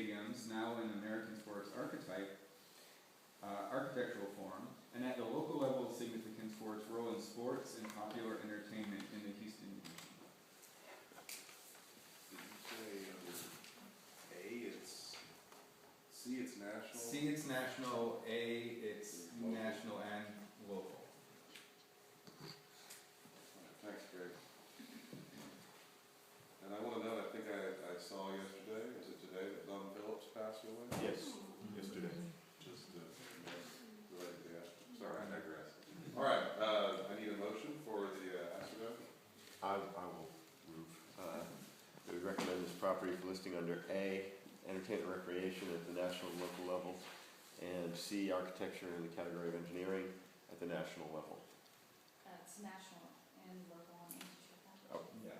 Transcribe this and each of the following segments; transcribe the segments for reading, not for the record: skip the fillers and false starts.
stadiums, now in American sports archetype, architectural form, and at the local level of significance for its role in sports and popular entertainment in the Houston region. Did you say A, it's C, it's national? C, it's national. A, it's Local. national and local. Thanks, Greg. And I want to note, I think I saw yesterday, was it today, that Don Phillips passed away? Yes, yesterday. Just related to that. Sorry, I digress. All right, I need a motion for the Astrodome. I will move. That we recommend this property for listing under A, entertainment and recreation at the national and local level, and C, architecture in the category of engineering at the national level. It's national and local on Institute. Oh, Yeah.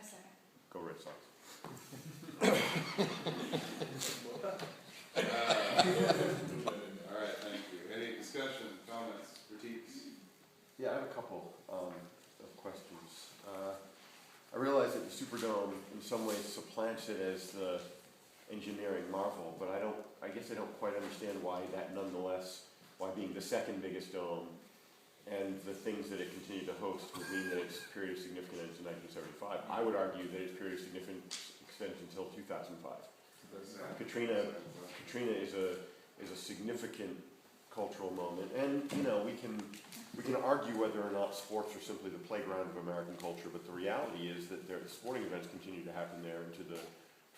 A second. go Red Sox. All right, thank you. Any discussion, comments, critiques? Yeah, I have a couple of questions. I realize that the Superdome in some ways supplants it as the engineering marvel, but I guess I don't quite understand why that nonetheless, why being the second biggest dome and the things that it continued to host would mean that its period of significance ends in 1975. I would argue that its period of significance extends until 2005. Katrina is a significant cultural moment, and we can argue whether or not sports are simply the playground of American culture, but the reality is that sporting events continue to happen there into the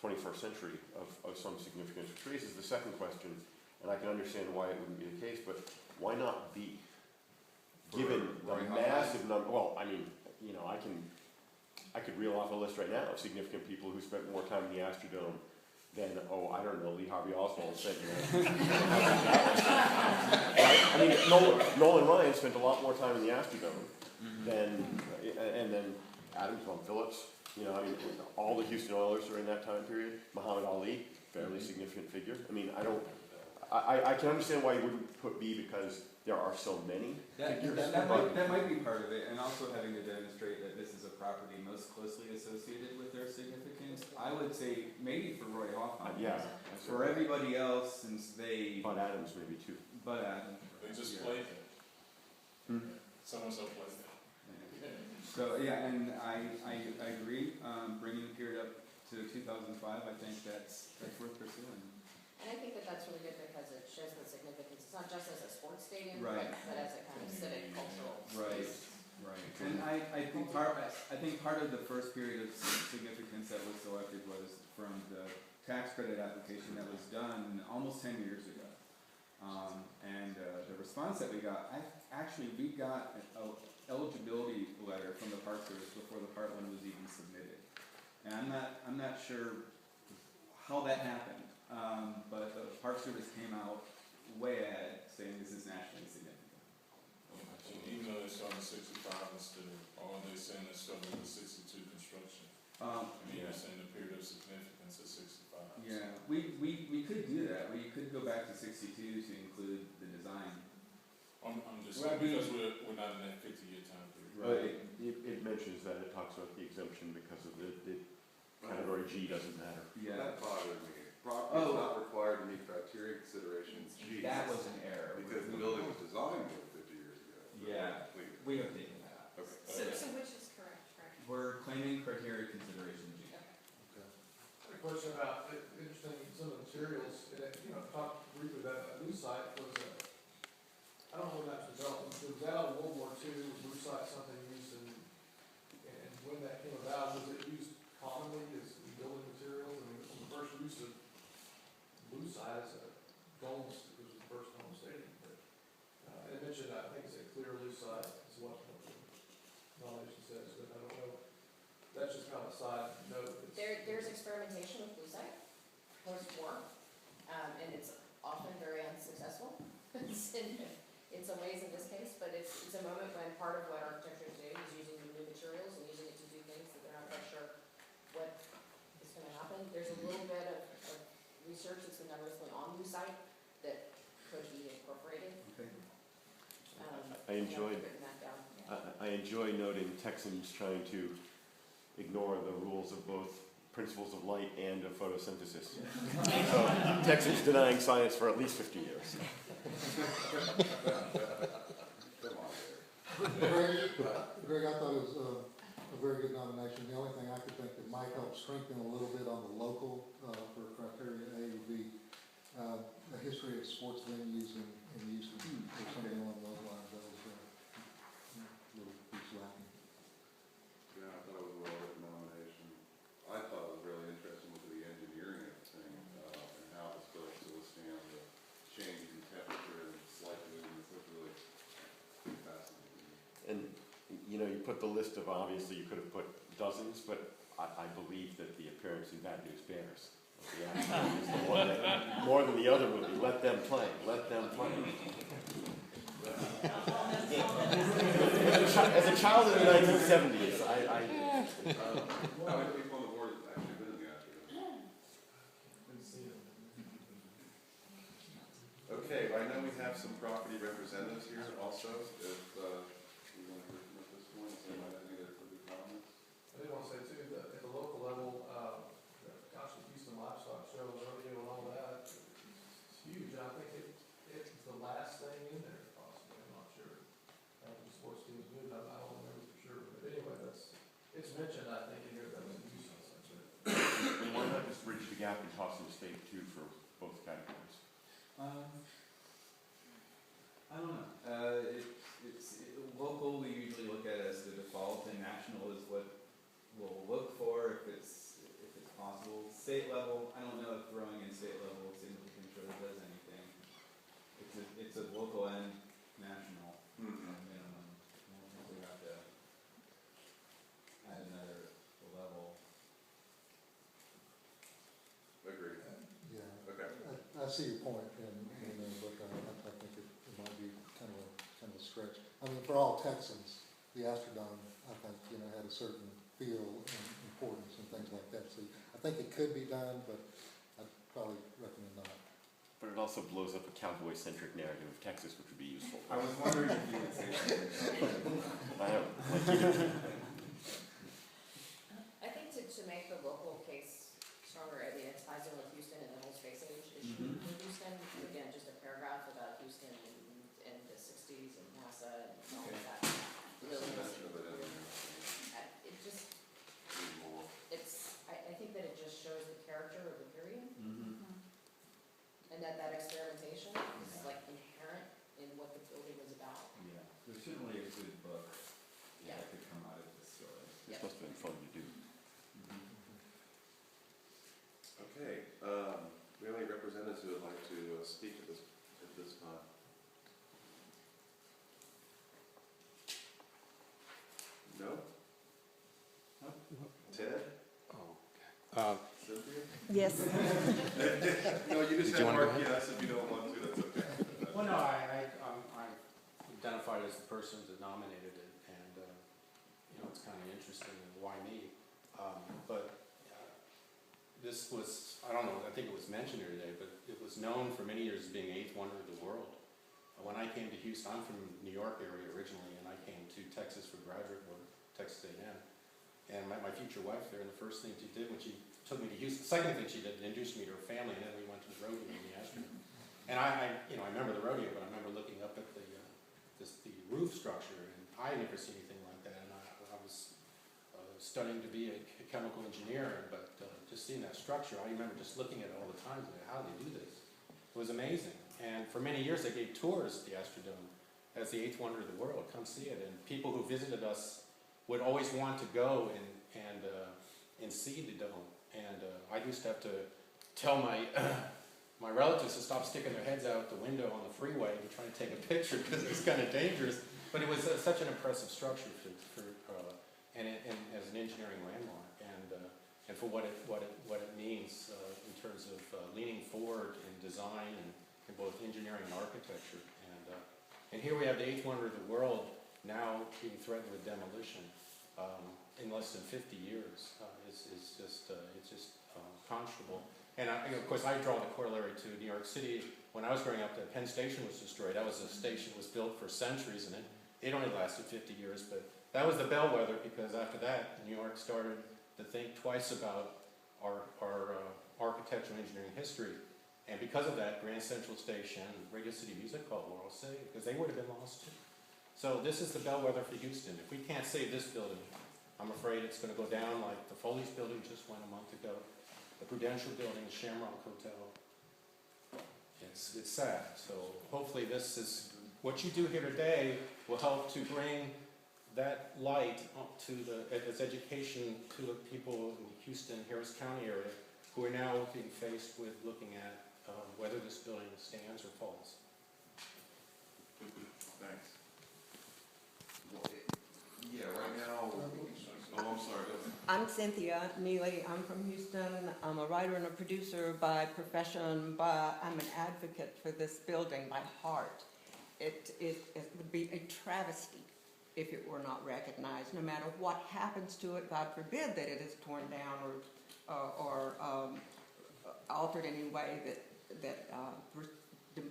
21st century of some significance, which raises the second question, and I can understand why it wouldn't be the case, but why not B? Given the massive number, well, I mean, I could reel off a list right now of significant people who spent more time in the Astrodome than, I don't know, Lee Harvey Oswald spent, right? I mean, Nolan Ryan spent a lot more time in the Astrodome and then Adam Phillips, all the Houston Oilers are in that time period. Muhammad Ali, fairly significant figure. I mean, I can understand why you wouldn't put B because there are so many figures. That might be part of it, and also having to demonstrate that this is a property most closely associated with their significance. I would say maybe for Roy Hoffman. Yeah. For everybody else, since they... Bud Adams maybe too. Bud Adams. They just played it. Someone else played it. So yeah, and I agree. Bringing the period up to 2005, I think that's worth pursuing. And I think that that's really good because it shows the significance. It's not just as a sports stadium, Right. but as a kind of civic, cultural Right, space. right. And I think part of the first period of significance that was selected was from the tax credit application that was done almost 10 years ago. And the response that we got, we got an eligibility letter from the Park Service before the Part 1 was even submitted. And I'm not sure how that happened. But the Park Service came out way ahead saying this is nationally significant. So even though they started 65 instead of, or they saying they started with 62 construction? You're saying the period of significance is 65. Yeah, we could do that. We could go back to 62 to include the design. I'm just saying because we're not in that 50-year time period. Right. It mentions that, it talks about the exemption because of the category G doesn't matter. Yeah. That bothered me. Property is not required to meet criteria considerations G. That was an error. Because the building was designed more than 50 years ago. Yeah. We have taken that out. Okay. So which is correct, right? We're claiming criteria consideration G. A question about, interesting, some of the materials, talked briefly about that lucite was I don't know when that was developed, it was out of World War II, was lucite something used and when that came about, was it used commonly as building materials? I mean, it was the first use of lucite as a dome, it was the first dome stadium, but it mentioned, I think it's a clear lucite is what the nomination says, but I don't know. That's just kind of a side note. There's experimentation with lucite post-war, and it's often very unsuccessful in some ways in this case, but it's a moment when part of what architecture is doing is using new materials and using it to do things that they're not quite sure what is going to happen. There's a little bit of research that's been done recently on lucite that could be incorporated. Okay. I enjoyed noting Texans trying to ignore the rules of both principles of light and of photosynthesis. So Texas denying science for at least 50 years. Come on, Eric. Greg, I thought it was a very good nomination. The only thing I could think that might help strengthen a little bit on the local for criteria A would be a history of sports venues in Houston, or something along those lines. That was a little piece lacking. Yeah, I thought it was a well-written nomination. I thought it was really interesting with the engineering of the thing, and how it's built to withstand the change in temperature and slight movements. That's really fascinating. And, you know, you put the list of, obviously you could have put dozens, but I believe that the appearance in Bad News Bears of the Astrodome is the one that, more than the other movie, let them play, let them play. As a child in the 1970s, How many people on the board have actually been in the Astrodome? Didn't see it. Okay, I know we have some property representatives here also, if we want to hear from at this point, if anybody has any other further comments. I did want to say too, that at the local level, gosh, the Houston Livestock Show, rodeo and all that, it's huge. I think it's the last thing in there possibly, I'm not sure. The sports team's moved, I don't remember for sure, but anyway, it's mentioned, I think, in here, that was Houston, such a. and why not just bridge the gap and toss in state too for both categories? I don't know. Local, we usually look at as the default, and national is what we'll look for if it's possible. State level, I don't know if throwing in state level significant really does anything. It's a local and national minimum. I don't think we have to add another level. Agreed. Yeah, Okay. I see your point, but I think it might be kind of a stretch. I mean, for all Texans, the Astrodome, I think, had a certain feel and importance and things like that. So I think it could be done, but I'd probably recommend not. But it also blows up a cowboy-centric narrative of Texas, which would be useful. I was wondering if you would say something. I know, like you did. I think to make the local case stronger, I mean, it ties in with Houston and the whole space age issue in Houston. Again, just a paragraph about Houston in the 60s and NASA and all of that. Really, Mention of it in there. it just, Need more. I think that it just shows the character of the period, and that experimentation is like inherent in what the building was about. Yeah, there's certainly a good book Yeah. that could come out of this story. This must have been fun to do. Okay, we have any representatives who would like to speak at this time? No? Ted? Cynthia? Yes. No, you just have mark yes if you don't want to, that's okay. Well, no, I'm identified as the person that nominated it, and, it's kind of interesting, why me? But this was, I don't know, I think it was mentioned here today, but it was known for many years as being the 8th wonder of the world. When I came to Houston, I'm from New York area originally, and I came to Texas for graduate work, Texas A&M. And my future wife there, and the first thing she did when she took me to Houston, the second thing she did, introduced me to her family, and then we went to the rodeo in the Astrodome. And I remember the rodeo, but I remember looking up at the roof structure, and I had never seen anything like that. And I was studying to be a chemical engineer, but just seeing that structure, I remember just looking at it all the time, like, how do they do this? It was amazing. And for many years, they gave tours of the Astrodome as the 8th wonder of the world. Come see it. And people who visited us would always want to go and see the dome. And I used to have to tell my my relatives to stop sticking their heads out the window on the freeway and trying to take a picture because it was kind of dangerous. But it was such an impressive structure and as an engineering landmark, and for what it means in terms of leaning forward in design and in both engineering and architecture. And here we have the 8th wonder of the world now being threatened with demolition in less than 50 years. It's just conscionable. And of course, I draw the corollary to New York City. When I was growing up, the Penn Station was destroyed. That was a station that was built for centuries, and it only lasted 50 years. But that was the bellwether, because after that, New York started to think twice about architectural engineering history. And because of that, Grand Central Station, Radio City Music Hall, Laurel City, because they would have been lost too. So this is the bellwether for Houston. If we can't save this building, I'm afraid it's gonna go down like the Foley's building just went a month ago, the Prudential building, the Shamrock Hotel. It's sad. So hopefully this is, what you do here today will help to bring that light up to as education to the people in the Houston, Harris County area who are now being faced with looking at whether this building stands or falls. Thanks. Well, yeah, right now, oh, I'm sorry, go ahead. I'm Cynthia Neely. I'm from Houston. I'm a writer and a producer by profession, but I'm an advocate for this building by heart. It would be a travesty if it were not recognized, no matter what happens to it. God forbid that it is torn down or altered in any way that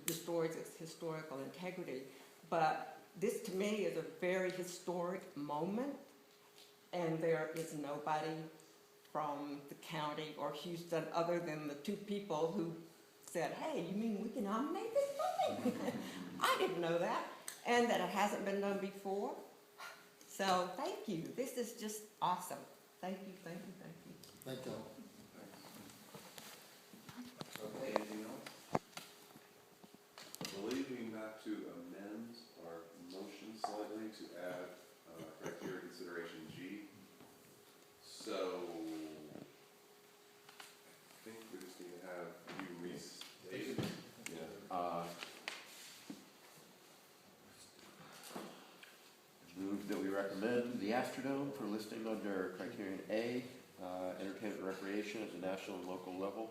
destroys its historical integrity. But this, to me, is a very historic moment, and there is nobody from the county or Houston other than the two people who said, hey, you mean we can nominate this building? I didn't know that, and that it hasn't been done before. So thank you. This is just awesome. Thank you, thank you, thank you. Thank you. Okay, anything else? I believe we have to amend our motion slightly to add criteria consideration G. So, I think we just need to have you restate it. Yeah. Move that we recommend the Astrodome for listing under criterion A, entertainment and recreation at the national and local level.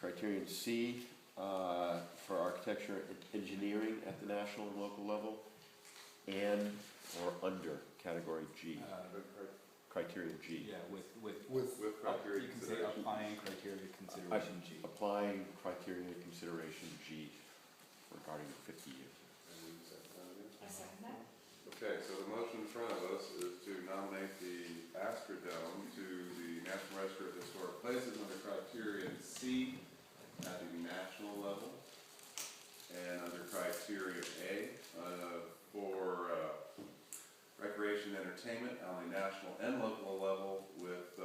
Criterion C, for architecture and engineering at the national and local level. And or under category G. Criterion G. Yeah, with criteria you can say consideration. applying criteria consideration G. Applying criteria consideration G regarding 50 years. I second that. Okay, so the motion in front of us is to nominate the Astrodome to the National Register of Historic Places under criterion C at the national level, and under criteria A for recreation and entertainment on the national and local level with